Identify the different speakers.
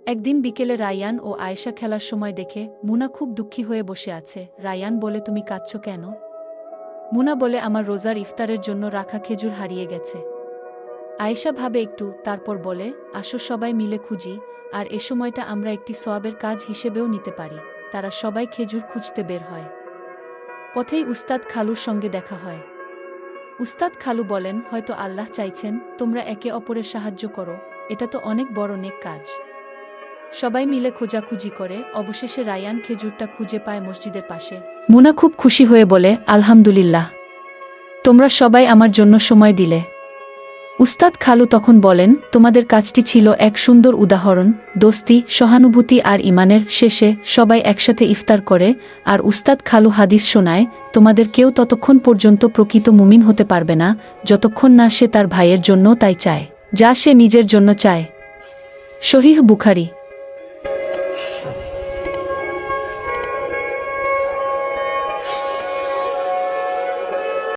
Speaker 1: একদিন বিকেলে রায়ান ও আয়েশা খেলার সময় দেখে মুনা খুব দুঃখী হয়ে বসে আছে। রায়ান বলে, তুমি কাঁদছো কেন? মুনা বলে, আমার রোজার ইফতারের জন্য রাখা খেজুর হারিয়ে গেছে। আয়েশা ভাবে একটু, তারপর বলে, আসো সবাই মিলে খুঁজি, আর এ সময়টা আমরা একটি সওয়াবের কাজ হিসেবেও নিতে পারি। তারা সবাই খেজুর খুঁজতে বের হয়। পথেই উস্তাদ খালুর সঙ্গে দেখা হয়। উস্তাদ খালু বলেন, হয়তো আল্লাহ চাইছেন তোমরা একে অপরের সাহায্য করো, এটা তো অনেক বড় নেক কাজ। সবাই মিলে খোঁজাখুঁজি করে অবশেষে রায়ান খেজুরটা খুঁজে পায় মসজিদের পাশে। মুনা খুব খুশি হয়ে বলে, আলহামদুলিল্লাহ, তোমরা সবাই আমার জন্য সময় দিলে। উস্তাদ খালু তখন বলেন, তোমাদের কাজটি ছিল এক সুন্দর উদাহরণ, দোস্তি, সহানুভূতি আর ইমানের। শেষে সবাই একসাথে ইফতার করে, আর উস্তাদ খালু হাদিস শোনায়, তোমাদের কেউ ততক্ষণ পর্যন্ত প্রকৃত মুমিন হতে পারবে না যতক্ষণ না সে তার ভাইয়ের জন্য তাই চায় যা সে নিজের জন্য চায়। সহিহ বুখারী।